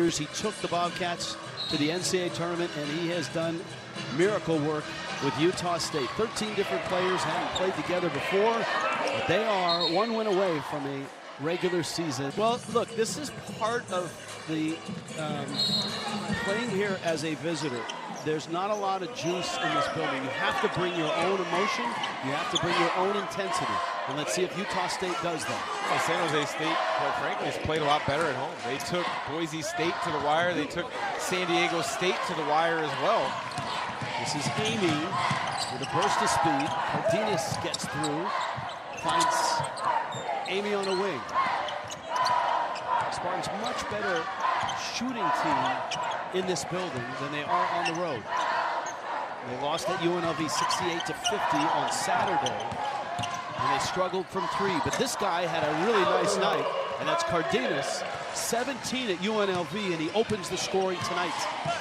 years, he took the Bobcats to the NCAA tournament, and he has done miracle work with Utah State. 13 different players hadn't played together before, but they are one win away from a regular season. Well, look, this is part of the playing here as a visitor. There's not a lot of juice in this building. You have to bring your own emotion. You have to bring your own intensity. And let's see if Utah State does that. Well, San Jose State, quite frankly, has played a lot better at home. They took Boise State to the wire. They took San Diego State to the wire as well. This is Amy with a burst of speed. Cardenas gets through, finds Amy on a wing. Spartans much better shooting team in this building than they are on the road. They lost at UNLV 68-50 on Saturday, and they struggled from three. But this guy had a really nice night, and that's Cardenas, 17 at UNLV, and he opens the scoring tonight.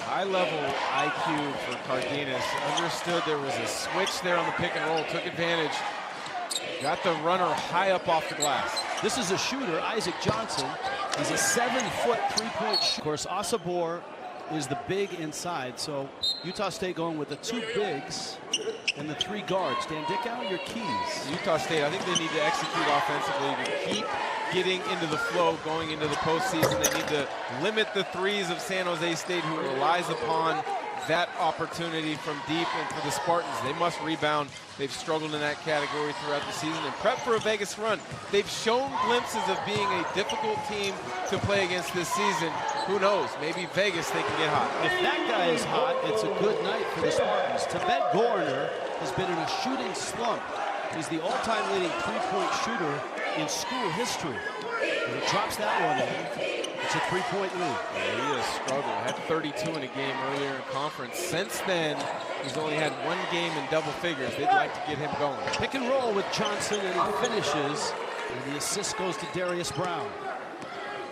High-level IQ for Cardenas. Understood there was a switch there on the pick and roll, took advantage. Got the runner high up off the glass. This is a shooter, Isaac Johnson. He's a 7-foot three-point shooter. Of course, Asabor is the big inside, so Utah State going with the two bigs and the three guards. Dan Dickow, your keys. Utah State, I think they need to execute offensively to keep getting into the flow going into the postseason. They need to limit the threes of San Jose State, who relies upon that opportunity from deep. And for the Spartans, they must rebound. They've struggled in that category throughout the season and prep for a Vegas run. They've shown glimpses of being a difficult team to play against this season. Who knows? Maybe Vegas, they can get hot. If that guy is hot, it's a good night for the Spartans. Tibet Gorner has been in a shooting slump. He's the all-time leading three-point shooter in school history. And he drops that one in. It's a three-point lead. Yeah, he has struggled. Had 32 in a game earlier in conference. Since then, he's only had one game in double figures. They'd like to get him going. Pick and roll with Johnson, and he finishes. And the assist goes to Darius Brown.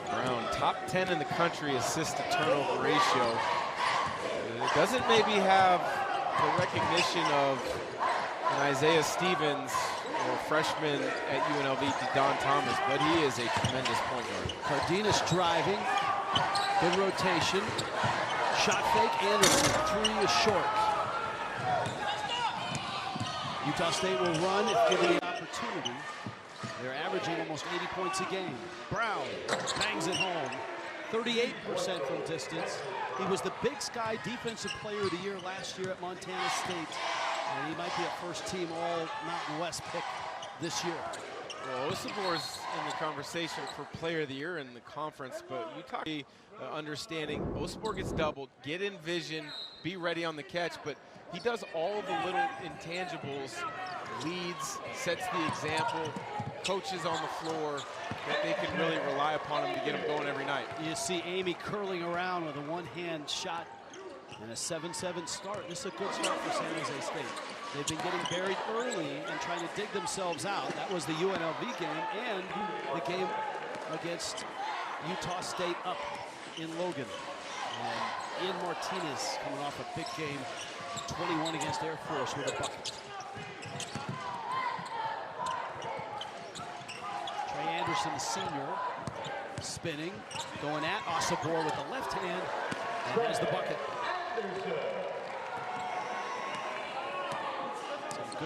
Brown, top 10 in the country assist-to-turnover ratio. It doesn't maybe have the recognition of an Isaiah Stevens or freshman at UNLV, Don Thomas, but he is a tremendous point guard. Cardenas driving, good rotation, shot fake, Anderson, three is short. Utah State will run if given the opportunity. They're averaging almost 80 points a game. Brown bangs it home, 38% from distance. He was the Big Sky Defensive Player of the Year last year at Montana State. And he might be a first-team All-Mountain West pick this year. Well, Osabor's in the conversation for Player of the Year in the conference, but you talk understanding Osabor gets doubled, get in vision, be ready on the catch, but he does all the little intangibles, leads, sets the example, coaches on the floor, that they can really rely upon him to get him going every night. You see Amy curling around with a one-hand shot. And a 7-7 start. This is a good start for San Jose State. They've been getting buried early and trying to dig themselves out. That was the UNLV game and the game against Utah State up in Logan. And Ian Martinez coming off a big game, 21 against Air Force with a bucket. Trey Anderson, the senior, spinning, going at Asabor with the left hand, and has the bucket. Some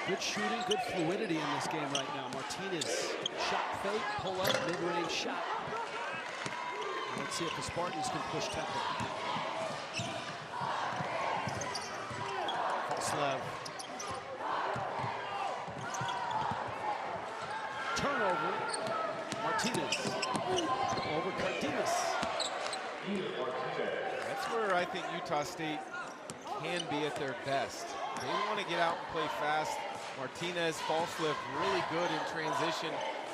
good shooting, good fluidity in this game right now. Martinez, shot fake, pull up, mid-range shot. Let's see if the Spartans can push tempo. Falslev. Turnover. Martinez. Over Cardenas. That's where I think Utah State can be at their best. They want to get out and play fast. Martinez, Falslev, really good in transition.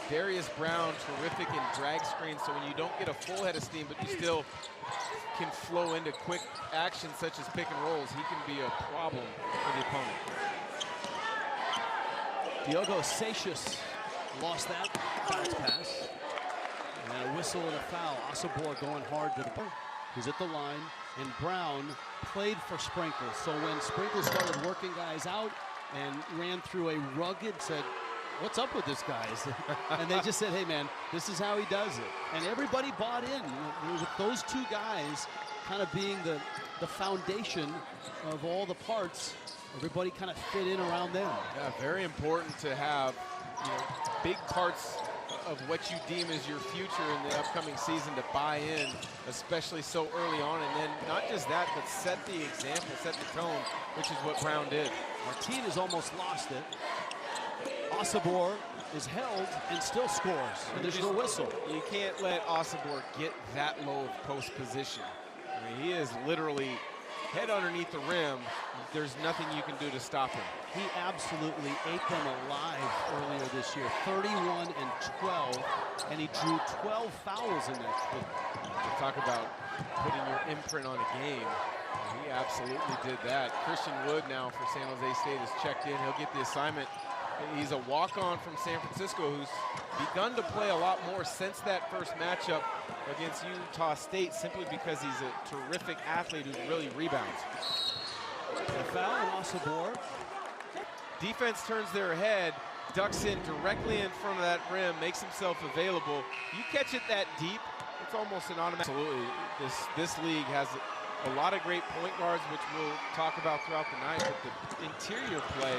Darius Brown, terrific in drag screens, so when you don't get a full head of steam, but you still can flow into quick action such as pick and rolls, he can be a problem for the opponent. Diogo Seixas lost that bounce pass. And a whistle and a foul. Asabor going hard to the ball. He's at the line, and Brown played for Sprinkle. So when Sprinkle started working guys out and ran through a rugged, said, what's up with this guy? And they just said, hey, man, this is how he does it. And everybody bought in with those two guys kind of being the foundation of all the parts. Everybody kind of fit in around them. Yeah, very important to have, big parts of what you deem as your future in the upcoming season to buy in, especially so early on. And then not just that, but set the example, set the tone, which is what Brown did. Martinez almost lost it. Osabor is held and still scores. And there's no whistle. You can't let Osabor get that low of post position. I mean, he is literally head underneath the rim. There's nothing you can do to stop him. He absolutely ate them alive earlier this year. 31 and 12, and he drew 12 fouls in that game. You talk about putting your imprint on a game. He absolutely did that. Christian Wood now for San Jose State has checked in. He'll get the assignment. He's a walk-on from San Francisco who's begun to play a lot more since that first matchup against Utah State, simply because he's a terrific athlete who really rebounds. A foul on Osabor. Defense turns their head, ducks in directly in front of that rim, makes himself available. You catch it that deep, it's almost an automatic. Absolutely, this league has a lot of great point guards, which we'll talk about throughout the night, but the interior play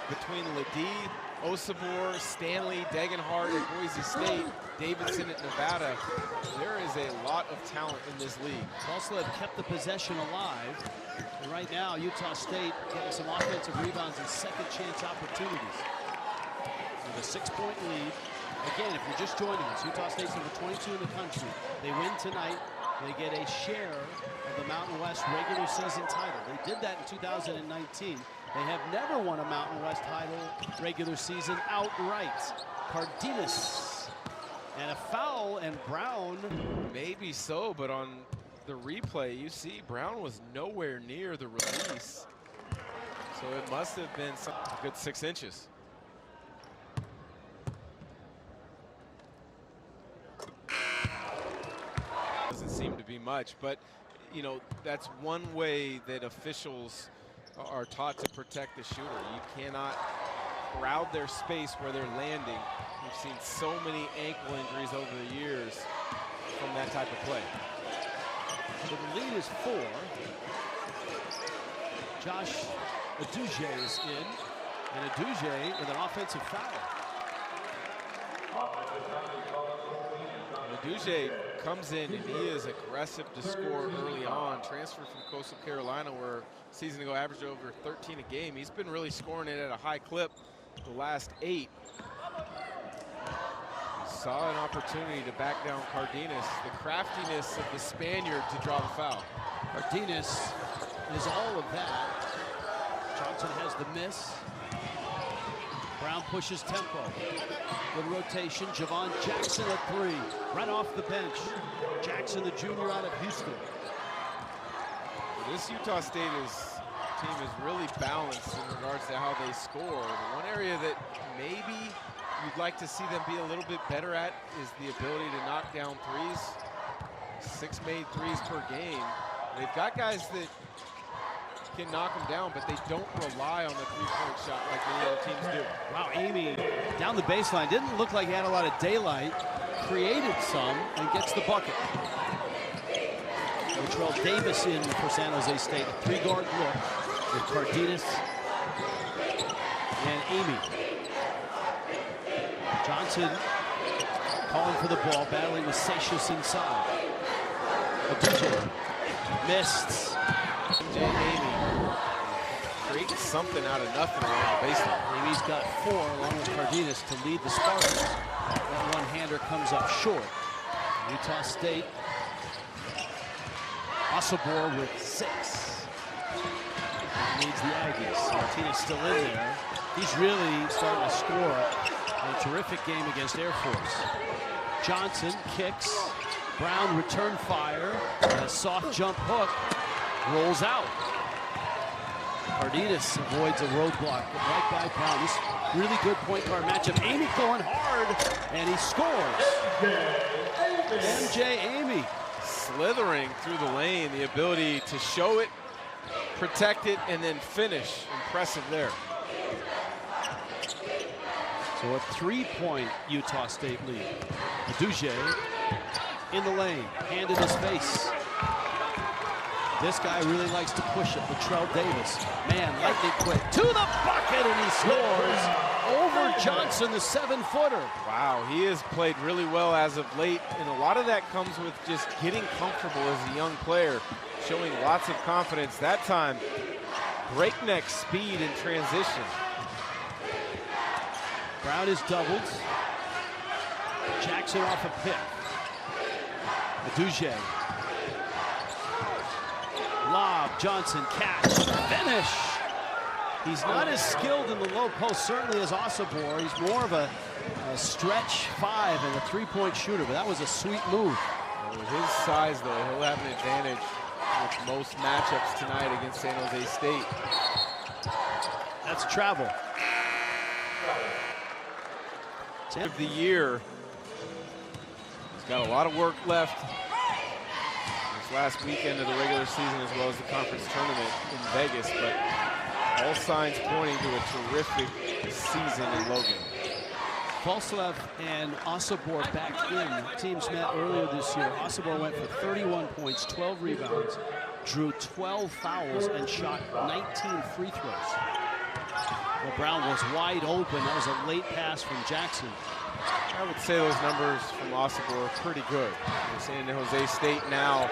between Ledee, Osabor, Stanley, Degenhardt at Boise State, Davidson at Nevada, there is a lot of talent in this league. Also have kept the possession alive. And right now, Utah State getting some offensive rebounds and second chance opportunities. With a 6-point lead. Again, if you're just joining us, Utah State's number 22 in the country. They win tonight. They get a share of the Mountain West regular season title. They did that in 2019. They have never won a Mountain West title regular season outright. Cardenas. And a foul, and Brown. Maybe so, but on the replay, you see Brown was nowhere near the release. So it must have been a good 6 inches. Doesn't seem to be much, but that's one way that officials are taught to protect the shooter. You cannot crowd their space where they're landing. We've seen so many ankle injuries over the years from that type of play. So the lead is 4. Josh Aduje is in, and Aduje with an offensive foul. Aduje comes in and he is aggressive to score early on. Transferred from Coastal Carolina, where a season ago averaged over 13 a game. He's been really scoring it at a high clip the last 8. Saw an opportunity to back down Cardenas. The craftiness of the Spaniard to draw the foul. Cardenas is all of that. Johnson has the miss. Brown pushes tempo. Good rotation. Javon Jackson at 3. Right off the bench. Jackson, the junior out of Houston. This Utah State team is really balanced in regards to how they score. The one area that maybe you'd like to see them be a little bit better at is the ability to knock down threes. 6 made threes per game. They've got guys that can knock them down, but they don't rely on the three-point shot like many other teams do. Wow, Amy down the baseline. Didn't look like he had a lot of daylight. Created some and gets the bucket. Latrell Davis in for San Jose State. A 3-guard look with Cardenas and Amy. Johnson calling for the ball, battling with Seixas inside. Aduje missed. Amy creating something out of nothing around the baseline. Amy's got 4 along with Cardenas to lead the Spartans. That one-hander comes up short. Utah State. Osabor with 6. Needs the Aggies. Martinez still in there. He's really starting to score a terrific game against Air Force. Johnson kicks. Brown return fire. And a soft jump hook. Rolls out. Cardenas avoids a roadblock. Right by Brown. This really good point guard matchup. Amy going hard, and he scores. MJ Amy. Slithering through the lane, the ability to show it, protect it, and then finish. Impressive there. So a 3-point Utah State lead. Duje in the lane, hand in his face. This guy really likes to push it. Trey Davis, man, lightning quick to the bucket, and he scores over Johnson, the 7-footer. Wow, he has played really well as of late, and a lot of that comes with just getting comfortable as a young player, showing lots of confidence. That time, breakneck speed in transition. Brown is doubled. Jackson off a pick. Duje. Lob, Johnson, catch, finish. He's not as skilled in the low post, certainly as Osibor. He's more of a stretch 5 and a 3-point shooter, but that was a sweet move. With his size, though, he'll have an advantage with most matchups tonight against San Jose State. That's travel. Of the year, he's got a lot of work left. This last weekend of the regular season as well as the conference tournament in Vegas, but all signs pointing to a terrific season in Logan. Falslev and Osibor back in. Teams met earlier this year. Osibor went for 31 points, 12 rebounds, drew 12 fouls, and shot 19 free throws. Well, Brown was wide open. That was a late pass from Jackson. I would say those numbers from Osibor are pretty good. San Jose State now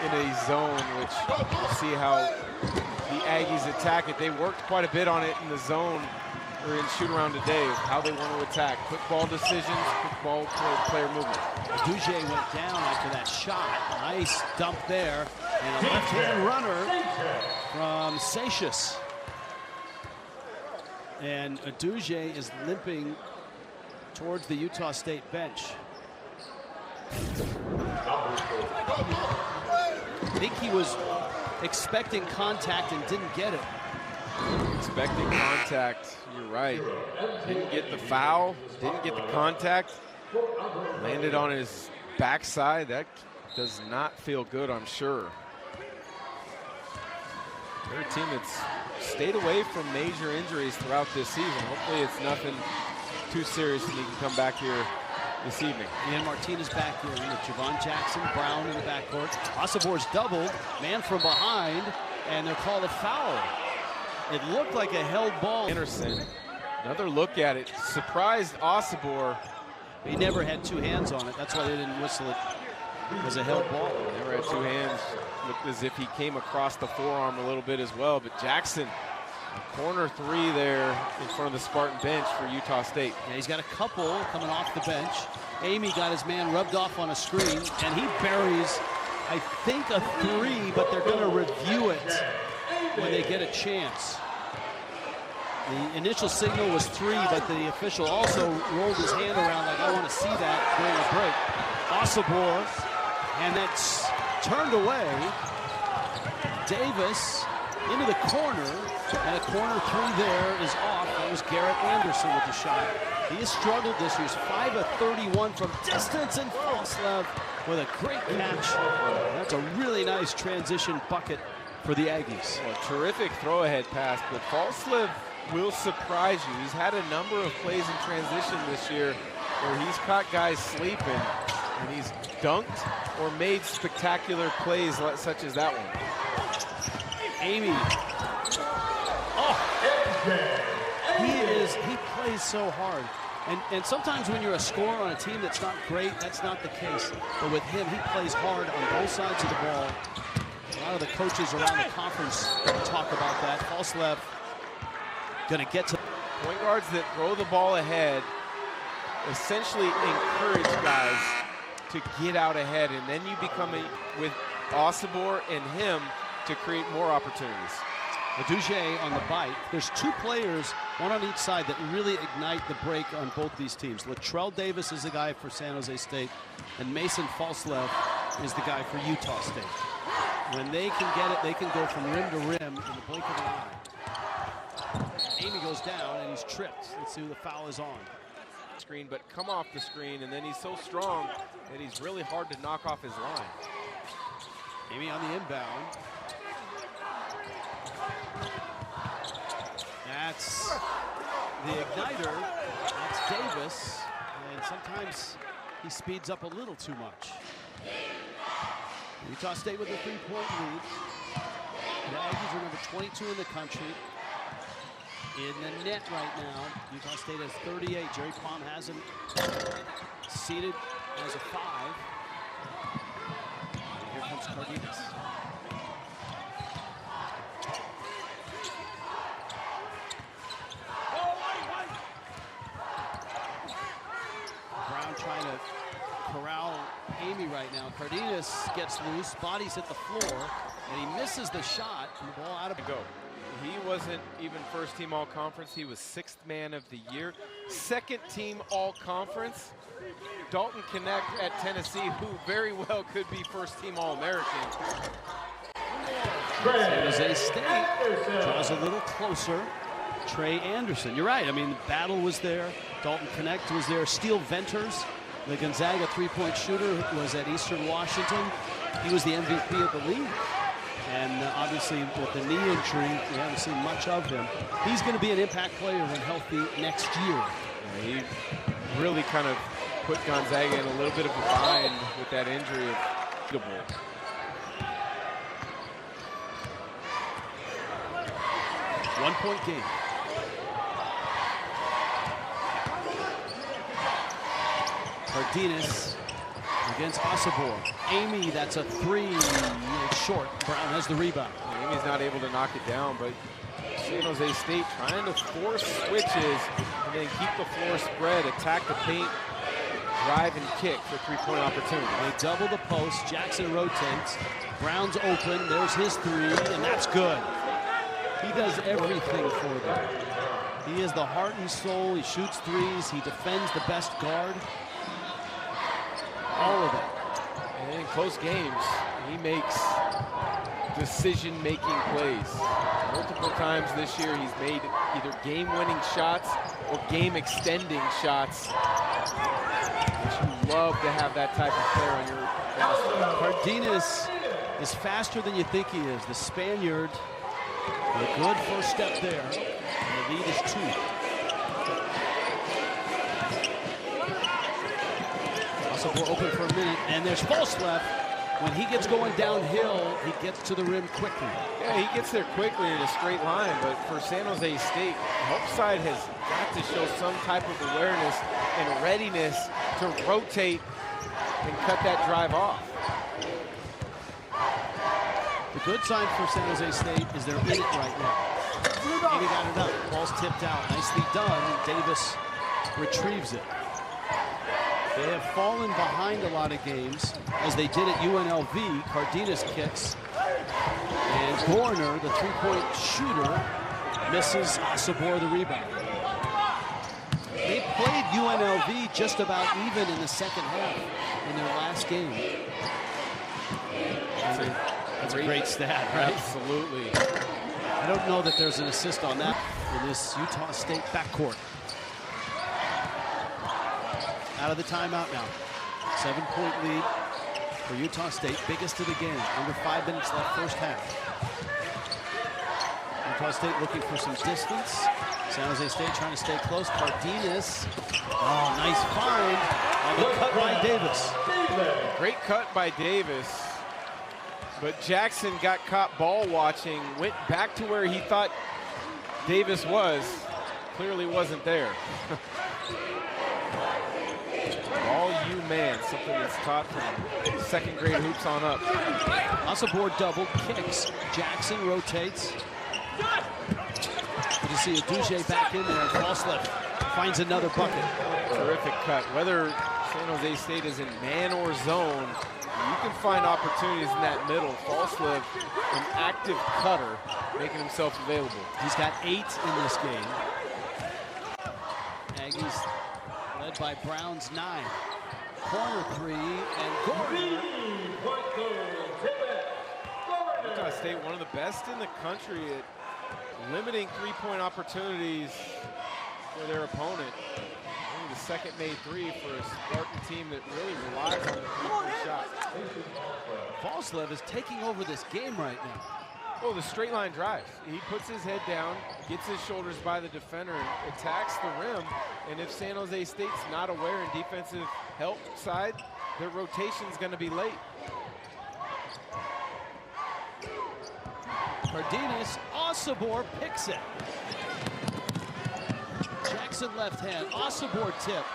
in a zone, which we'll see how the Aggies attack it. They worked quite a bit on it in the zone or in shoot around today, how they want to attack. Quick ball decisions, quick ball player movement. Duje went down after that shot. Nice dump there. And a left-hand runner from Satius. And Duje is limping towards the Utah State bench. I think he was expecting contact and didn't get it. Expecting contact, you're right. Didn't get the foul, didn't get the contact. Landed on his backside. That does not feel good, I'm sure. They're a team that's stayed away from major injuries throughout this season. Hopefully it's nothing too serious and he can come back here this evening. And Martinez back here with Javon Jackson, Brown in the backcourt. Osibor's doubled, man from behind, and they're called a foul. It looked like a held ball. Anderson, another look at it. Surprised Osibor. He never had two hands on it. That's why they didn't whistle it as a held ball. Never had two hands. Looked as if he came across the forearm a little bit as well. But Jackson, corner three there in front of the Spartan bench for Utah State. Yeah, he's got a couple coming off the bench. Amy got his man rubbed off on a screen, and he buries, I think, a three, but they're going to review it when they get a chance. The initial signal was three, but the official also rolled his hand around like, I want to see that during the break. Osibor, and that's turned away. Davis into the corner, and a corner three there is off. That was Garrett Anderson with the shot. He has struggled this year. He's 5 of 31 from distance, and Falslev with a great catch. That's a really nice transition bucket for the Aggies. Well, a terrific throw-ahead pass, but Falslev will surprise you. He's had a number of plays in transition this year where he's caught guys sleeping, and he's dunked or made spectacular plays such as that one. Amy. Oh, he plays so hard. And sometimes when you're a scorer on a team that's not great, that's not the case. But with him, he plays hard on both sides of the ball. A lot of the coaches around the conference talk about that. Falslev going to get to point guards that throw the ball ahead, essentially encourage guys to get out ahead, and then you become with Osibor and him to create more opportunities. Duje on the bite. There's two players, one on each side, that really ignite the break on both these teams. Trey Davis is the guy for San Jose State, and Mason Falslev is the guy for Utah State. When they can get it, they can go from rim to rim in the blink of an eye. Amy goes down, and he's tripped. Let's see who the foul is on. Screen, but come off the screen, and then he's so strong that he's really hard to knock off his line. Amy on the inbound. That's the igniter. That's Davis, and sometimes he speeds up a little too much. Utah State with a 3-point lead. The Aggies are number 22 in the country. In the net right now, Utah State has 38. Jerry Palm has him seated as a 5. And here comes Cardenas. Brown trying to corral Amy right now. Cardenas gets loose, bodies hit the floor, and he misses the shot, and the ball out of go. He wasn't even first team all conference. He was 6th man of the year. 2nd team all conference. Dalton Connect at Tennessee, who very well could be first team all American. San Jose State draws a little closer. Trey Anderson. You're right. I mean, the battle was there. Dalton Connect was there. Steel Venters, the Gonzaga 3-point shooter, was at Eastern Washington. He was the MVP of the league. And obviously, with the knee injury, we haven't seen much of him. He's going to be an impact player when healthy next year. Yeah, he really kind of put Gonzaga in a little bit of a bind with that injury. 1-point game. Cardenas against Osabor. Amy, that's a 3. It's short. Brown has the rebound. Amy's not able to knock it down, but San Jose State trying to force switches and then keep the floor spread, attack the paint, drive and kick for 3-point opportunity. They double the post. Jackson rotates. Brown's open. There's his 3, and that's good. He does everything for them. He is the heart and soul. He shoots 3s. He defends the best guard. All of it. And in close games, he makes decision-making plays. Multiple times this year, he's made either game-winning shots or game-extending shots. You love to have that type of player on your roster. Cardenas is faster than you think he is. The Spaniard, a good first step there. And the lead is 2. We're open for a minute, and there's false left. When he gets going downhill, he gets to the rim quickly. Yeah, he gets there quickly in a straight line, but for San Jose State, help side has got to show some type of awareness and readiness to rotate and cut that drive off. The good sign for San Jose State is they're in it right now. Amy got it up. Ball's tipped out. Nicely done. Davis retrieves it. They have fallen behind a lot of games, as they did at UNLV. Cardenas kicks, and Gorner, the 3-point shooter, misses Sabor the rebound. They played UNLV just about even in the second half in their last game. That's a great stat, right? Absolutely. I don't know that there's an assist on that in this Utah State backcourt. Out of the timeout now. 7-point lead for Utah State, biggest of the game. Under 5 minutes left, first half. Utah State looking for some distance. San Jose State trying to stay close. Cardenas, oh, nice find on the cut by Davis. Great cut by Davis, but Jackson got caught ball watching, went back to where he thought Davis was, clearly wasn't there. All you man, something that's taught from second grade hoops on up. Osabor double, kicks. Jackson rotates. Good to see Adouche back in there. False left finds another bucket. Terrific cut. Whether San Jose State is in man or zone, you can find opportunities in that middle. Falslev, an active cutter, making himself available. He's got 8 in this game. Aggies led by Brown's 9. Corner 3, and Gorner. Utah State, one of the best in the country at limiting 3-point opportunities for their opponent. Only the second made 3 for a Spartan team that really relies on the 3-point shot. Falslev is taking over this game right now. Oh, the straight line drives. He puts his head down, gets his shoulders by the defender, and attacks the rim. And if San Jose State's not aware in defensive help side, their rotation's going to be late. Cardenas, Osibor picks it. Jackson left hand, Osibor tip.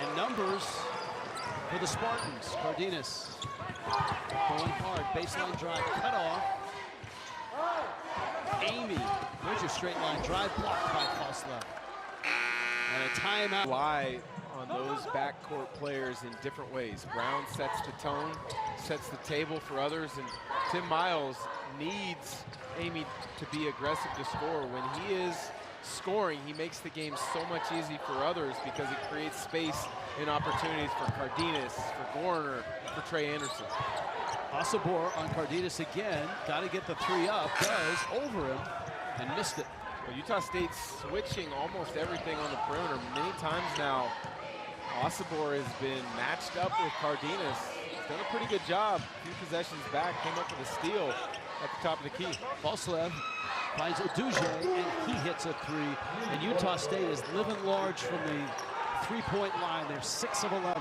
And numbers for the Spartans. Cardenas going hard, baseline drive, cut off. Amy, there's your straight line drive, blocked by Falslev. And a timeout. Rely on those backcourt players in different ways. Brown sets the tone, sets the table for others, and Tim Miles needs Amy to be aggressive to score. When he is scoring, he makes the game so much easier for others because it creates space and opportunities for Cardenas, for Warner, for Trey Anderson. Osibor on Cardenas again. Got to get the three up. Does over him and missed it. Well, Utah State's switching almost everything on the perimeter. Many times now, Osibor has been matched up with Cardenas. He's done a pretty good job. A few possessions back, came up with a steal at the top of the key. Falslev finds Oduje, and he hits a three. And Utah State is living large from the three-point line. They're 6 of 11.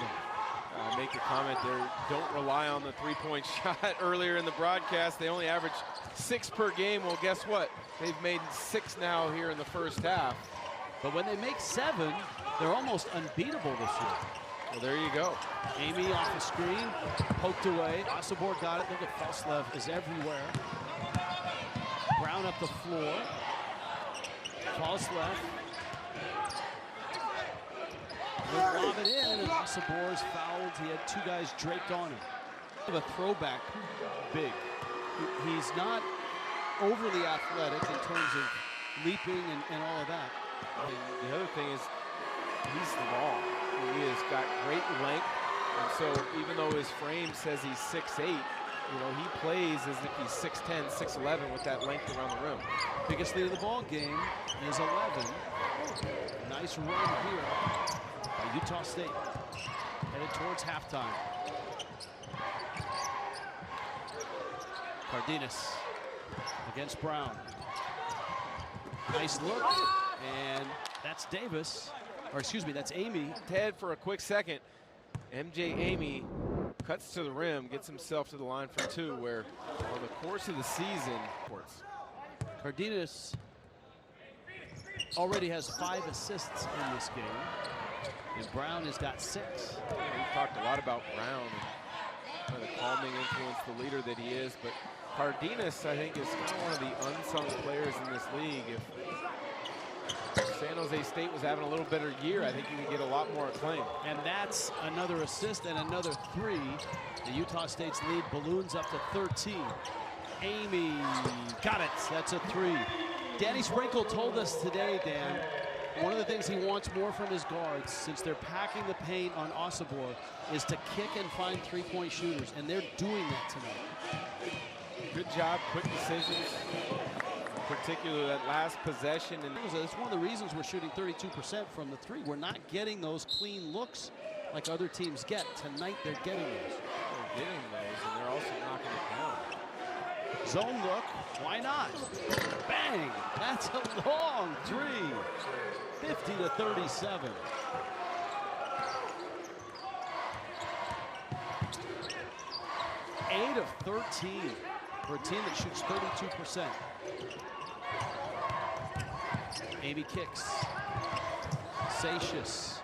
Make a comment there. Don't rely on the three-point shot. Earlier in the broadcast, they only average 6 per game. Well, guess what? They've made 6 now here in the first half. But when they make 7, they're almost unbeatable this year. Well, there you go. Amy off the screen, poked away. Osibor got it. Look at Falslev is everywhere. Brown up the floor. Falslev will lob it in, and Osibor is fouled. He had 2 guys draped on him. A throwback big. He's not overly athletic in terms of leaping and all of that. And the other thing is he's long. He has got great length, and so even though his frame says he's 6'8", you know, he plays as if he's 6'10", 6'11" with that length around the rim. Biggest lead of the ball game is 11. Nice run here by Utah State. Headed towards halftime. Cardenas against Brown. Nice look, and that's Davis, or excuse me, that's Amy. Ted for a quick second. MJ Amy cuts to the rim, gets himself to the line for 2, where on the course of the season, Cardenas already has 5 assists in this game, and Brown has got 6. We've talked a lot about Brown and kind of the calming influence, the leader that he is, but Cardenas, I think, is kind of one of the unsung players in this league. If San Jose State was having a little better year, I think he would get a lot more acclaim. And that's another assist and another 3. The Utah State's lead balloons up to 13. Amy got it. That's a 3. Danny Sprinkle told us today, Dan, one of the things he wants more from his guards, since they're packing the paint on Osibor, is to kick and find three-point shooters, and they're doing that tonight. Good job, quick decisions, particularly that last possession. And it's one of the reasons we're shooting 32% from the 3. We're not getting those clean looks like other teams get. Tonight they're getting those. They're getting those, and they're also knocking it down. Zone look, why not? Bang! That's a long 3. 50-37. Eight of 13 for a team that shoots 32%. Amy kicks. Satius.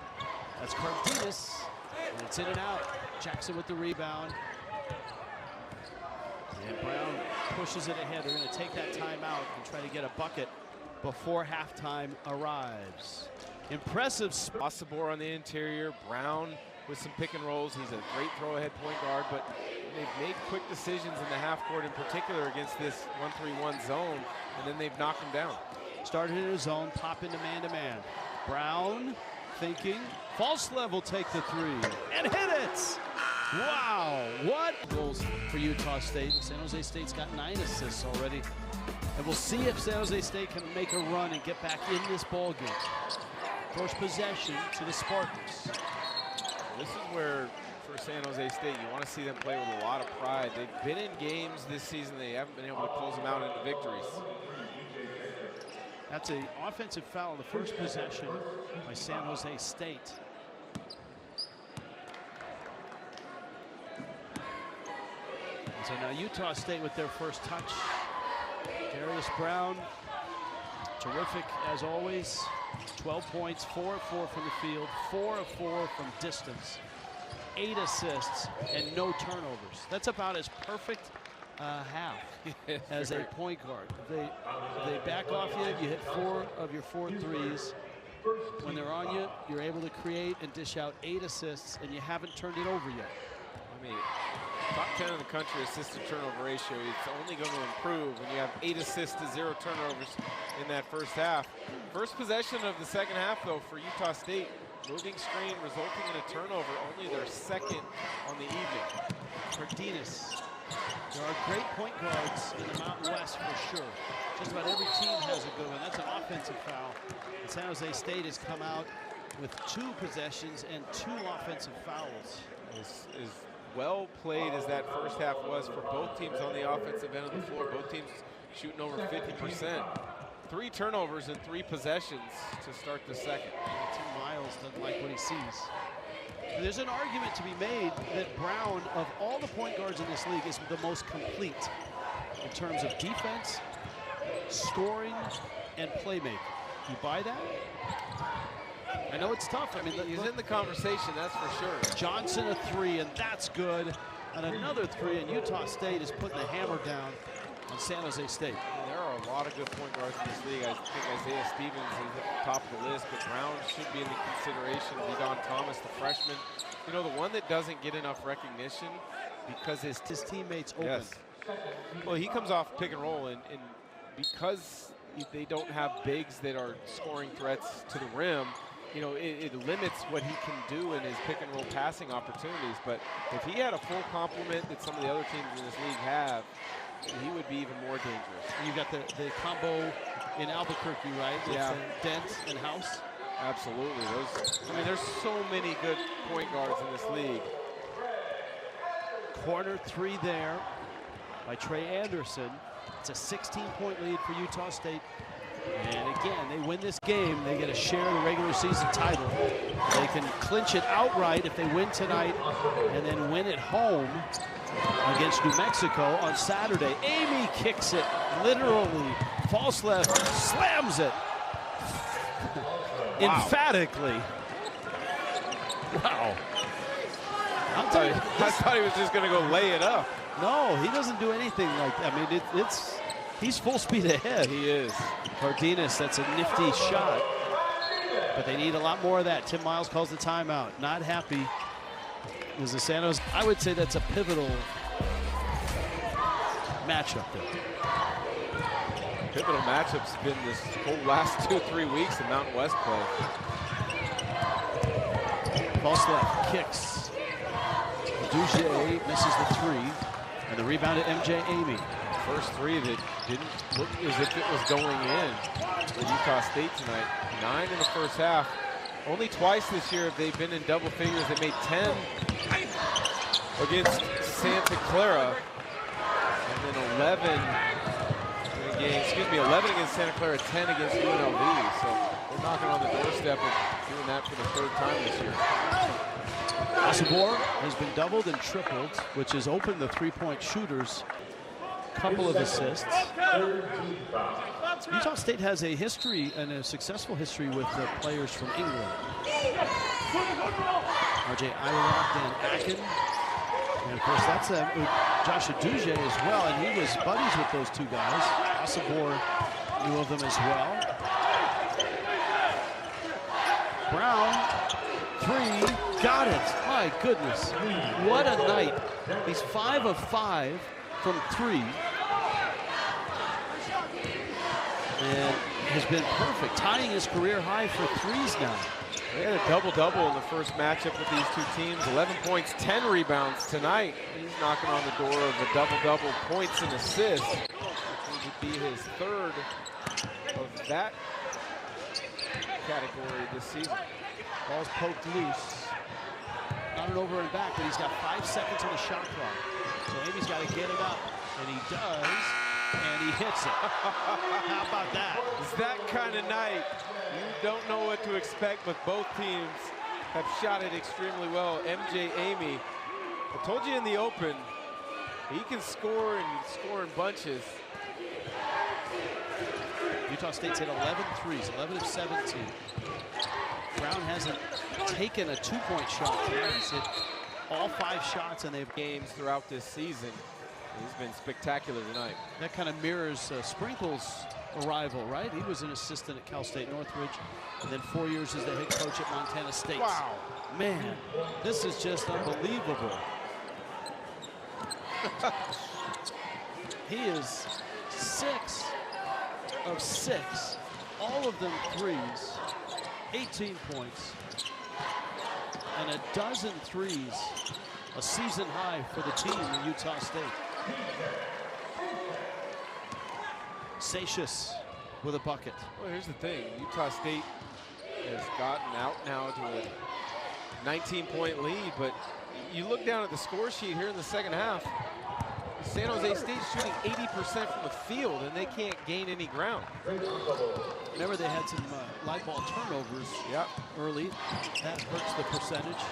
That's Cardenas. And it's in and out. Jackson with the rebound. And Brown pushes it ahead. They're going to take that timeout and try to get a bucket before halftime arrives. Impressive. Osibor on the interior. Brown with some pick and rolls. He's a great throw-ahead point guard, but they've made quick decisions in the half court, in particular against this 1-3-1 zone, and then they've knocked them down. Started in a zone, pop into man-to-man. Brown thinking. Falslev will take the 3 and hit it! Wow, what goals for Utah State. San Jose State's got 9 assists already. And we'll see if San Jose State can make a run and get back in this ball game. First possession to the Spartans. This is where for San Jose State. You want to see them play with a lot of pride. They've been in games this season. They haven't been able to close them out into victories. That's an offensive foul, the first possession by San Jose State. And so now Utah State with their first touch. Darius Brown, terrific as always. 12 points, 4 of 4 from the field, 4 of 4 from distance, 8 assists, and no turnovers. That's about as perfect half as a point guard. If they back off you, you hit 4 of your 4 threes. When they're on you, you're able to create and dish out 8 assists, and you haven't turned it over yet. I mean, top 10 in the country assist to turnover ratio. It's only going to improve when you have 8 assists to 0 turnovers in that first half. First possession of the second half, though, for Utah State. Moving screen resulting in a turnover, only their second on the evening. Cardenas. There are great point guards in the Mountain West for sure. Just about every team has a good one. That's an offensive foul. And San Jose State has come out with 2 possessions and 2 offensive fouls. As well played as that first half was for both teams on the offensive end of the floor, both teams shooting over 50%. 3 turnovers and 3 possessions to start the second. Tim Miles doesn't like what he sees. There's an argument to be made that Brown, of all the point guards in this league, is the most complete in terms of defense, scoring, and playmaking. You buy that? I know it's tough. I mean, he's in the conversation, that's for sure. Johnson a 3, and that's good. And another 3, and Utah State is putting the hammer down on San Jose State. There are a lot of good point guards in this league. I think Isaiah Stevens is at the top of the list, but Brown should be in the consideration. Vidon Thomas, the freshman. You know, the one that doesn't get enough recognition because his teammates open. Yes. Well, he comes off pick and roll, and because they don't have bigs that are scoring threats to the rim, you know, it limits what he can do in his pick and roll passing opportunities. But if he had a full complement that some of the other teams in this league have, he would be even more dangerous. You got the combo in Albuquerque, right? With Dent and House. Absolutely. I mean, there's so many good point guards in this league. Corner 3 there by Trey Anderson. It's a 16-point lead for Utah State. And again, they win this game, they get a share of the regular season title. They can clinch it outright if they win tonight and then win at home against New Mexico on Saturday. Amy kicks it, literally, false left, slams it. Wow. Emphatically. Wow. I thought he was just going to go lay it up. No, he doesn't do anything like that. I mean, he's full speed ahead. He is. Cardenas, that's a nifty shot. But they need a lot more of that. Tim Miles calls the timeout. Not happy. Is the San Jose. I would say that's a pivotal matchup there. Pivotal matchups have been this whole last 2-3 weeks in Mountain West play. False left, kicks. Duche misses the 3. And the rebound to MJ Amy. First 3 that didn't look as if it was going in for Utah State tonight. 9 in the first half. Only twice this year have they been in double figures. They made 10 against Santa Clara, and then 11 against Santa Clara, 10 against UNLV. So they're knocking on the doorstep of doing that for the 3rd time this year. Asabor has been doubled and tripled, which has opened the 3-point shooters. Couple of assists. Utah State has a history and a successful history with the players from England. RJ Irock, Dan Akin. And of course, that's Joshua Duche as well, and he was buddies with those 2 guys. Asabor knew of them as well. Brown, 3, got it. My goodness, what a night. He's 5 of 5 from 3. And has been perfect, tying his career high for 3s now. They had a double-double in the first matchup with these 2 teams. 11 points, 10 rebounds tonight. He's knocking on the door of a double-double, points and assists, which would be his 3rd of that category this season. Ball's poked loose. on an over and back, but he's got 5 seconds on the shot clock. So Amy's got to get it up, and he does, and he hits it. How about that? It's that kind of night. You don't know what to expect, but both teams have shot it extremely well. MJ Amy, I told you in the open, he can score and score in bunches. Utah State's hit 11 threes, 11 of 17. Brown hasn't taken a 2-point shot yet. He's hit all 5 shots, and they've Games throughout this season. He's been spectacular tonight. that kind of mirrors Sprinkle's arrival, right? He was an assistant at Cal State Northridge, and then 4 years as the head coach at Montana State. Wow. Man, this is just unbelievable. He is 6 of 6, all of them threes, 18 points, and a dozen threes, a season high for the team in Utah State. Satius with a bucket. Well, here's the thing. Utah State has gotten out now to a 19-point lead, but you look down at the score sheet here in the second half, San Jose State's shooting 80% from the field, and they can't gain any ground. Remember, they had some light ball turnovers early. That hurts the percentage.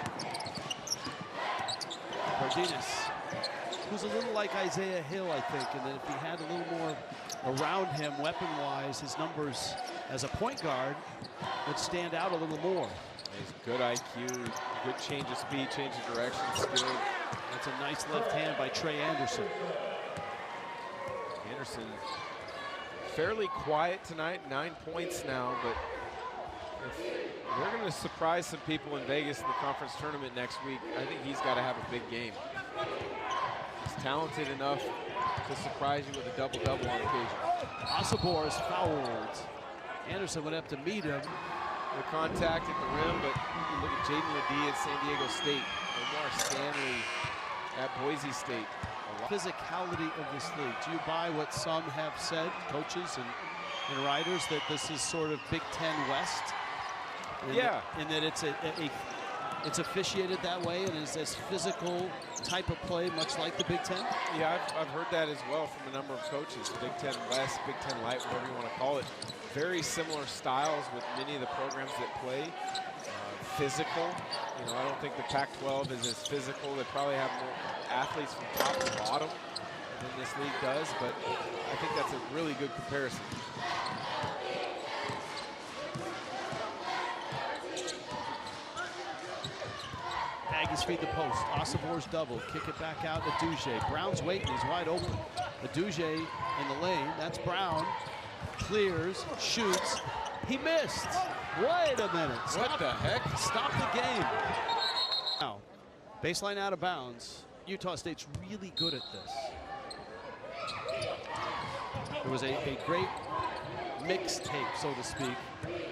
Cardenas, who's a little like Isaiah Hill, I think, and that if he had a little more around him weapon-wise, his numbers as a point guard would stand out a little more. He's good IQ, good change of speed, change of direction, skill. That's a nice left hand by Trey Anderson. Anderson fairly quiet tonight, 9 points now, but if we're going to surprise some people in Vegas in the conference tournament next week, I think he's got to have a big game. He's talented enough to surprise you with a double-double on occasion. Asabor is fouled. Anderson went up to meet him. The contact at the rim, but you look at Jaden Ledee at San Diego State, Omar Stanley at Boise State. Physicality of this league. Do you buy what some have said, coaches and writers, that this is sort of Big Ten West? In that it's officiated that way and is this physical type of play, much like the Big Ten? Yeah, I've heard that as well from a number of coaches. Big Ten West, Big Ten Light, whatever you want to call it. Very similar styles with many of the programs that play. Physical. You know, I don't think the Pac-12 is as physical. They probably have more athletes from top to bottom than this league does, but I think that's a really good comparison. Aggies feed the post. Asabor's double. Kick it back out to Duge. Brown's waiting. He's wide open. Duge in the lane. That's Brown. Clears. Shoots. He missed. Wait a minute. What the heck? Stop the game. Now, baseline out of bounds. Utah State's really good at this. There was a great mixtape, so to speak,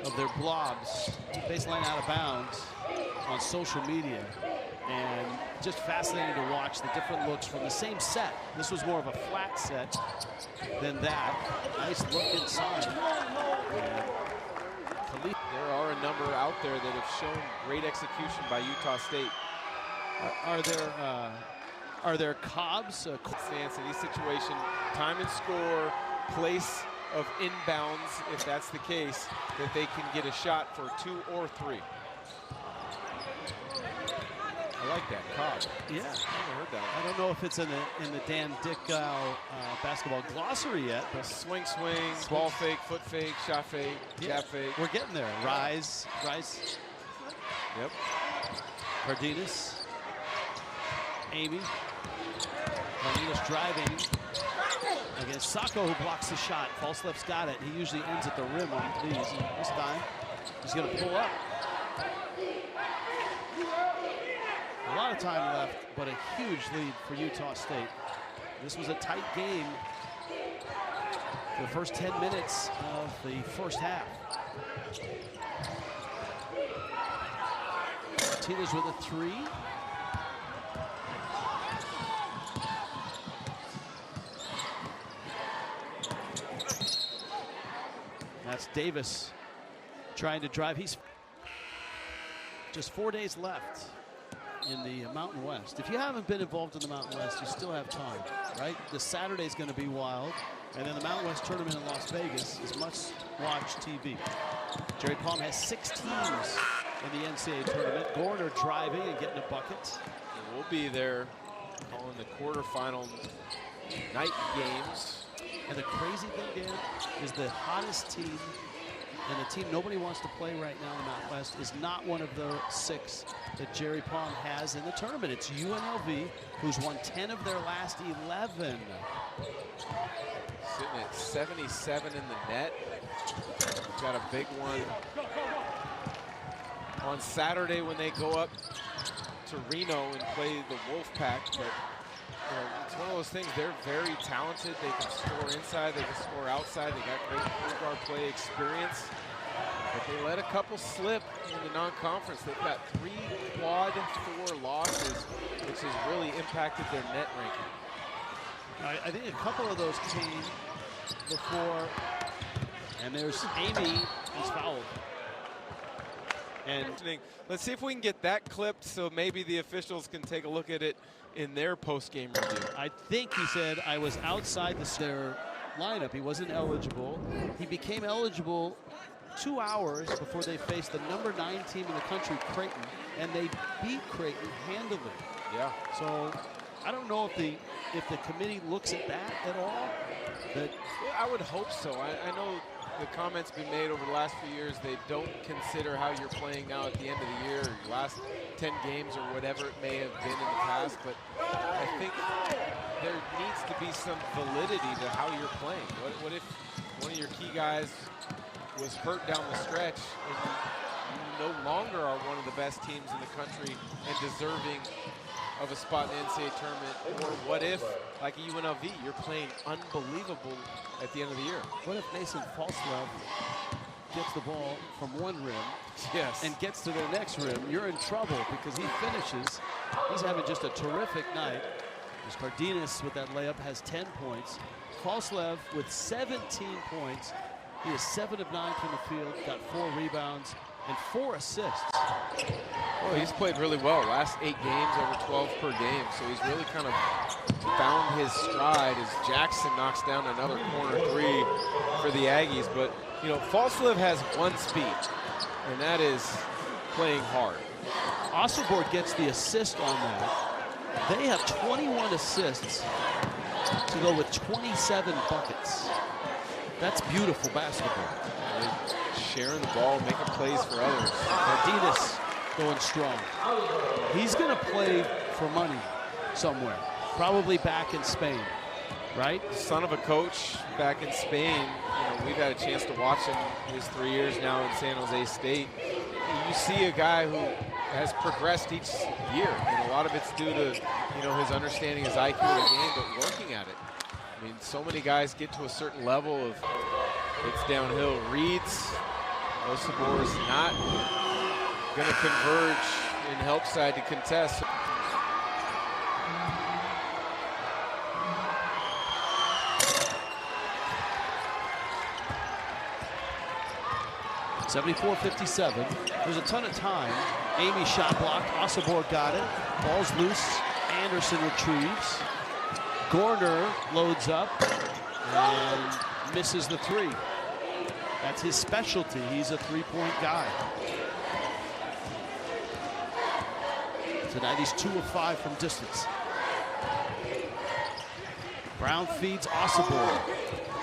of their blobs, baseline out of bounds, on social media. And just fascinating to watch the different looks from the same set. This was more of a flat set than that. Nice look inside. There are a number out there that have shown great execution by Utah State. Are there Cobb's stance in each situation, time and score, place of inbounds, if that's the case, that they can get a shot for 2 or 3. I like that, Cobb. Yeah, I never heard that one. I don't know if it's in the Dan Dickau basketball glossary yet, but swing, ball fake, foot fake, shot fake, jab fake. We're getting there. Rise. Yep. Cardenas. Amy. Cardenas driving against Sacco, who blocks the shot. False left's got it. He usually ends at the rim on these. And this time, he's going to pull up. A lot of time left, but a huge lead for Utah State. This was a tight game for the first 10 minutes of the first half. Martinez with a 3. That's Davis trying to drive. He's just 4 days left in the Mountain West. If you haven't been involved in the Mountain West, you still have time, right? This Saturday is going to be wild. And then the Mountain West tournament in Las Vegas is must-watch TV. Jerry Palm has 6 teams in the NCAA tournament. Gorner driving and getting a bucket. And we'll be there on the quarterfinal night games. And the crazy thing, Dan, is the hottest team and the team nobody wants to play right now in the Mountain West is not one of the 6 that Jerry Palm has in the tournament. It's UNLV, who's won 10 of their last 11. Sitting at 77 in the net. We've got a big one on Saturday when they go up to Reno and play the Wolfpack. But it's one of those things, they're very talented. They can score inside, they can score outside. They got great point guard play experience. But they let a couple slip in the non-conference. They've got 3 quad 4 losses, which has really impacted their net ranking. I think a couple of those came before, and there's Amy who's fouled. And let's see if we can get that clipped so maybe the officials can take a look at it in their post-game review. I think he said I was outside their lineup. He wasn't eligible. He became eligible 2 hours before they faced the number 9 team in the country, Creighton, and they beat Creighton handily. Yeah. So I don't know if the committee looks at that at all. But I would hope so. I know the comments been made over the last few years. They don't consider how you're playing now at the end of the year, or your last 10 games, or whatever it may have been in the past. But I think there needs to be some validity to how you're playing. What if one of your key guys was hurt down the stretch and you no longer are one of the best teams in the country and deserving of a spot in the NCAA tournament? Or what if, like UNLV, you're playing unbelievable at the end of the year? What if Mason Falslev gets the ball from one rim and gets to their next rim? You're in trouble because he finishes. He's having just a terrific night. As Cardenas with that layup has 10 points. Falslev with 17 points. He is 7 of 9 from the field, got 4 rebounds and 4 assists. Well, he's played really well. Last 8 games, over 12 per game. So he's really kind of found his stride as Jackson knocks down another corner 3 for the Aggies. But, you know, Falslev has one speed, and that is playing hard. Osselborg gets the assist on that. They have 21 assists to go with 27 buckets. That's beautiful basketball. Sharing the ball, making plays for others. Cardenas going strong. He's going to play for money somewhere, probably back in Spain, right? Son of a coach back in Spain. You know, we've had a chance to watch him his 3 years now in San Jose State. You see a guy who has progressed each year, and a lot of it's due to, you know, his understanding his IQ of the game, but working at it. I mean, so many guys get to a certain level of it's downhill. Reeds, Osibor is not going to converge and help side to contest. (74-57). There's a ton of time. Amy shot blocked. Osibor got it. Ball's loose. Anderson retrieves. Gorner loads up and misses the 3. That's his specialty. He's a 3-point guy. Tonight he's 2 of 5 from distance. Brown feeds Osibor.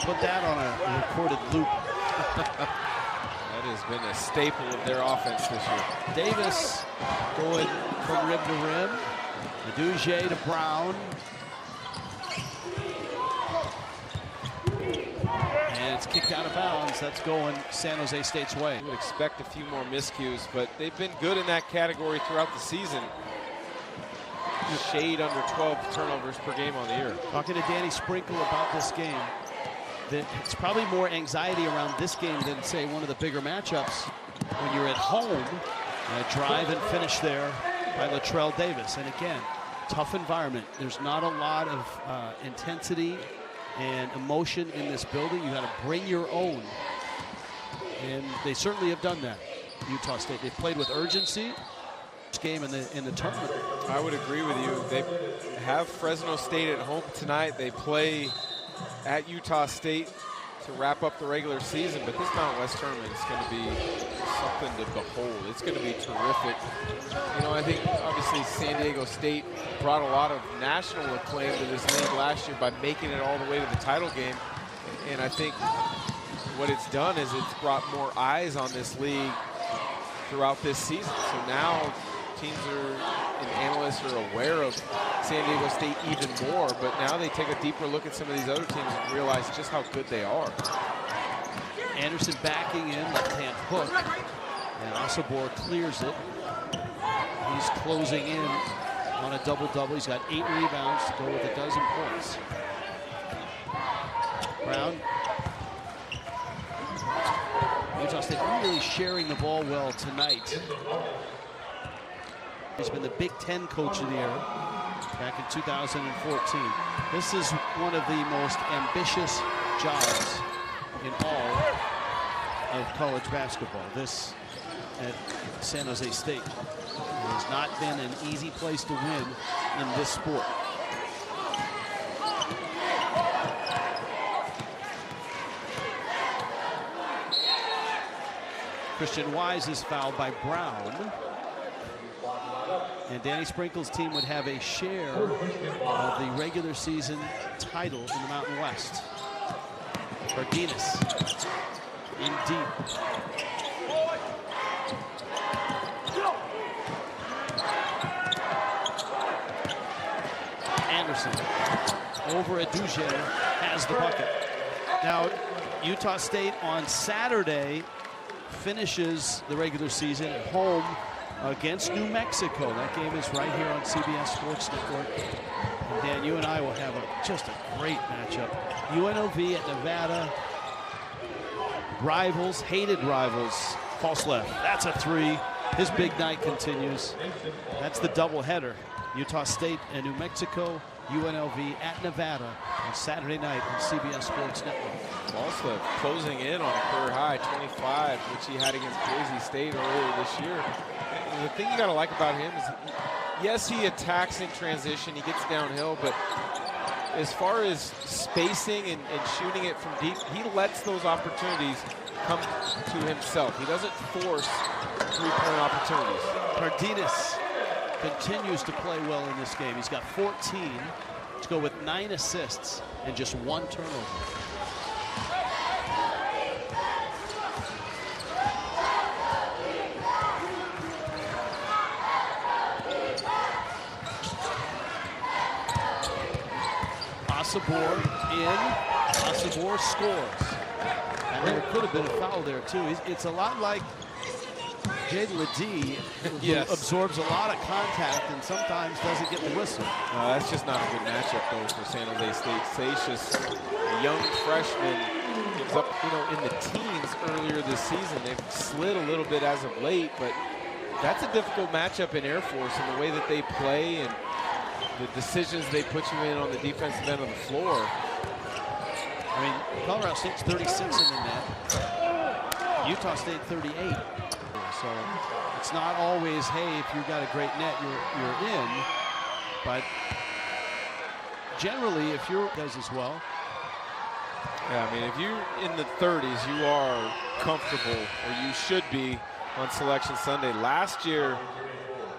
Put that on a recorded loop. That has been a staple of their offense this year. Davis going from rim to rim. Medugé to Brown. And it's kicked out of bounds. That's going San Jose State's way. I would expect a few more miscues, but they've been good in that category throughout the season. Shade under 12 turnovers per game on the year. Talking to Danny Sprinkle about this game, that it's probably more anxiety around this game than, say, one of the bigger matchups when you're at home. Drive and finish there by Latrell Davis. And again, tough environment. There's not a lot of intensity and emotion in this building. You got to bring your own. And they certainly have done that, Utah State. They've played with urgency. game in the tournament. I would agree with you. They have Fresno State at home tonight. They play at Utah State to wrap up the regular season, but this Mountain West tournament is going to be something to behold. It's going to be terrific. You know, I think obviously San Diego State brought a lot of national acclaim to this league last year by making it all the way to the title game, and I think what it's done is it's brought more eyes on this league throughout this season. So now teams and analysts are aware of San Diego State even more, but now they take a deeper look at some of these other teams and realize just how good they are. Anderson backing in, left-hand hook, and Asabor clears it. He's closing in on a double-double. He's got 8 rebounds to go with a dozen points. Brown. Utah State really sharing the ball well tonight. He's been the Big Ten Coach of the Year back in 2014. This is one of the most ambitious jobs in all of college basketball. This at San Jose State. It has not been an easy place to win in this sport. Christian Wise is fouled by Brown. And Danny Sprinkle's team would have a share of the regular season title in the Mountain West. Cardenas in deep. Anderson over at Dujan has the bucket. Now, Utah State on Saturday finishes the regular season at home against New Mexico. That game is right here on CBS Sports Network. And Dan, you and I will have just a great matchup. UNLV at Nevada. Rivals, hated rivals. False left. That's a 3. His big night continues. That's the doubleheader. Utah State and New Mexico. UNLV at Nevada on Saturday night on CBS Sports Network. False left closing in on a career high 25, which he had against Boise State earlier this year. The thing you got to like about him is, yes, he attacks in transition, he gets downhill, but as far as spacing and shooting it from deep, he lets those opportunities come to himself. He doesn't force three-point opportunities. Cardenas continues to play well in this game. He's got 14 to go with 9 assists and just 1 turnover. Asabor in. Asabor scores. And there could have been a foul there, too. It's a lot like Jaden Ledee, who absorbs a lot of contact and sometimes doesn't get the whistle. That's just not a good matchup, though, for San Jose State. Satius, a young freshman, gives up, in the teens earlier this season. They've slid a little bit as of late, but that's a difficult matchup in Air Force, and the way that they play and the decisions they put you in on the defensive end of the floor. I mean, Colorado State's 36 in the net. Utah State 38. So it's not always, hey, if you've got a great net, you're in. But generally, if you're does as well. Yeah, I mean, if you're in the 30s, you are comfortable, or you should be, on Selection Sunday. Last year,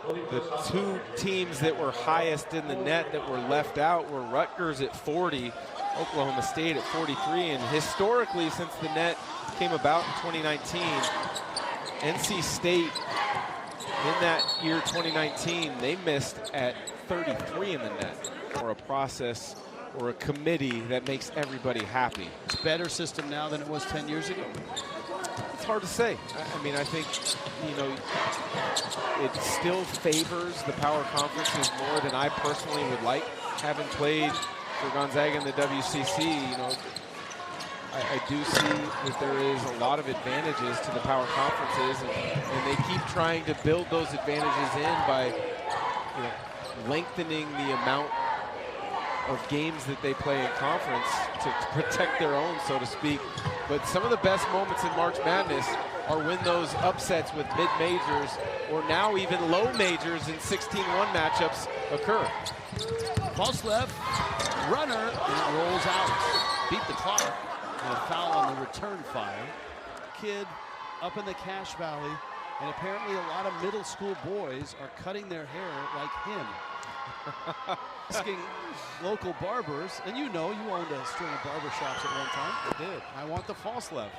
the 2 teams that were highest in the net that were left out were Rutgers at 40, Oklahoma State at 43, and historically, since the net came about in 2019, NC State in that year 2019, they missed at 33 in the net. Or a process or a committee that makes everybody happy. It's a better system now than it was 10 years ago. It's hard to say. I mean, I think, it still favors the power conferences more than I personally would like. Having played for Gonzaga in the WCC, I do see that there is a lot of advantages to the power conferences, and they keep trying to build those advantages in by lengthening the amount of games that they play in conference to protect their own, so to speak. But some of the best moments in March Madness or win those upsets with mid-majors or now even low majors in 16-1 matchups occur. Falslev, runner, and it rolls out. Beat the clock. And a foul on the return fire. Kid up in the Cache Valley, and apparently a lot of middle school boys are cutting their hair like him. Asking local barbers, and you know you owned a string of barber shops at one time. I did. I want the Falslev.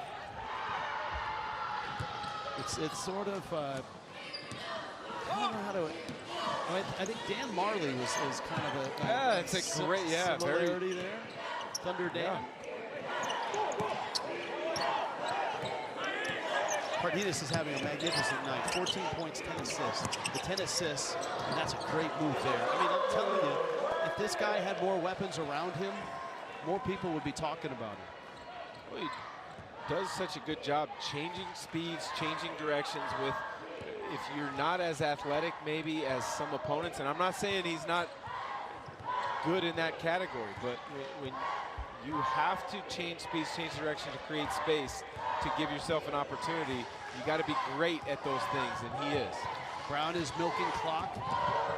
It's sort of, I don't know how to, I think Dan Marley is kind of a it's a great, similarity there. Thunder Dan. Yeah. Cardenas is having a magnificent night. 14 points, 10 assists. The 10 assists, and that's a great move there. I mean, I'm telling you, if this guy had more weapons around him, more people would be talking about him. Well, he does such a good job changing speeds, changing directions with, if you're not as athletic maybe as some opponents, and I'm not saying he's not good in that category, but when you have to change speeds, change direction to create space, to give yourself an opportunity, you got to be great at those things, and he is. Brown is milking clock,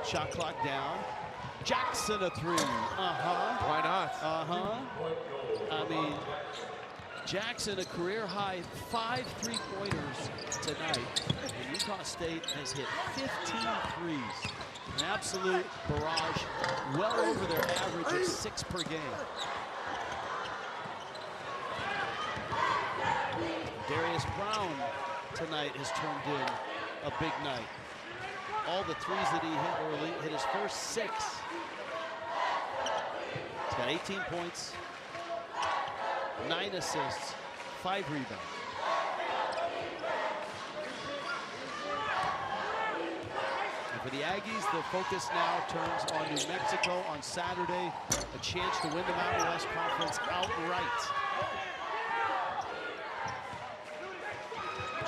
shot clock down. Jackson a three, Why not? I mean, Jackson a career high 5 3-pointers tonight. And Utah State has hit 15 threes. An absolute barrage, well over their average of 6 per game. Darius Brown tonight has turned in a big night. All the threes that he hit early, hit his first 6. He's got 18 points, 9 assists, 5 rebounds. And for the Aggies, the focus now turns on New Mexico on Saturday. A chance to win the Mountain West Conference outright.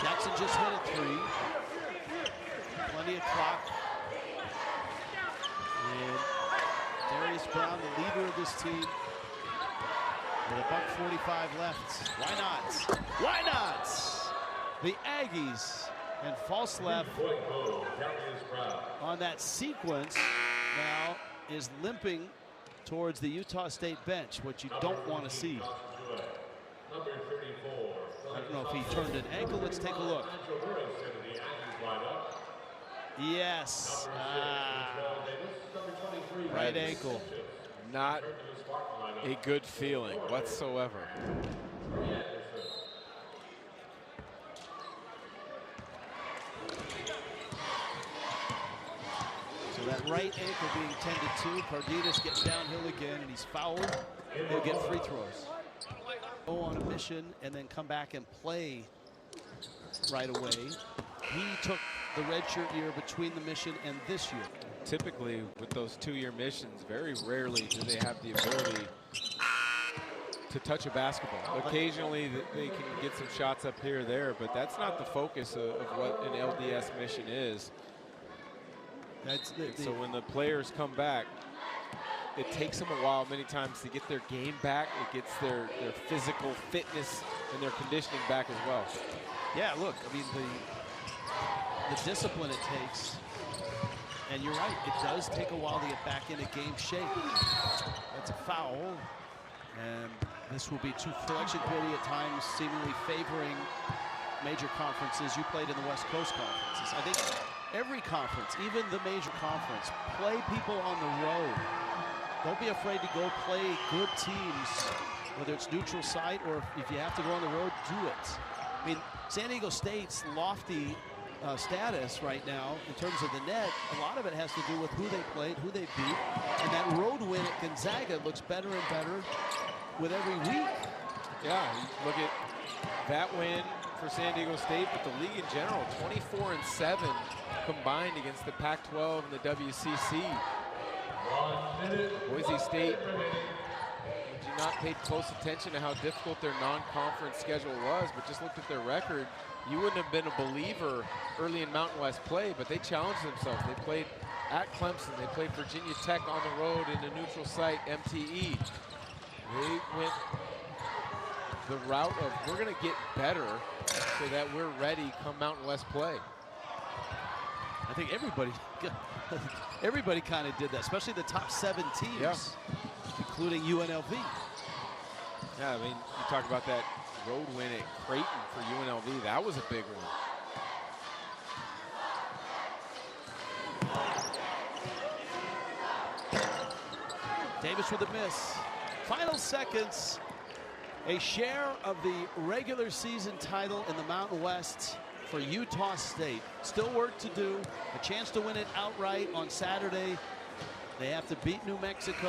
Jackson just hit a 3. Plenty of clock. And Darius Brown, the leader of this team, with a $1:45 left. Why not? Why not? The Aggies and Falslev on that sequence now is limping towards the Utah State bench, which you don't want to see. I don't know if he turned an ankle. Let's take a look. Yes. Right ankle. Not a good feeling whatsoever. So that right ankle being tended to. Cardenas getting downhill again, and he's fouled. He'll get free throws. Go on a mission and then come back and play right away. He took the redshirt year between the mission and this year. Typically, with those 2-year missions, very rarely do they have the ability to touch a basketball. Occasionally, they can get some shots up here or there, but that's not the focus of what an LDS mission is. So when the players come back, it takes them a while many times to get their game back. It gets their physical fitness and their conditioning back as well. Yeah, look, I mean, the discipline it takes, and you're right, it does take a while to get back into game shape. That's a foul, and this will be two selection committee at times seemingly favoring major conferences. You played in the West Coast conferences. I think every conference, even the major conference, play people on the road. Don't be afraid to go play good teams, whether it's neutral site or if you have to go on the road, do it. I mean, San Diego State's lofty status right now in terms of the net, a lot of it has to do with who they played, who they beat, and that road win at Gonzaga looks better and better with every week. Yeah, you look at that win for San Diego State, but the league in general, 24-7 combined against the Pac-12 and the WCC. Boise State, if you not paid close attention to how difficult their non-conference schedule was, but just looked at their record, you wouldn't have been a believer early in Mountain West play, but they challenged themselves. They played at Clemson. They played Virginia Tech on the road in a neutral site, MTE. They went the route of, we're going to get better so that we're ready come Mountain West play. I think everybody kind of did that, especially the top 7 teams, including UNLV. Yeah, I mean, you talk about that road win at Creighton for UNLV. That was a big one. Davis with a miss. Final seconds. A share of the regular season title in the Mountain West for Utah State. Still work to do. A chance to win it outright on Saturday. They have to beat New Mexico.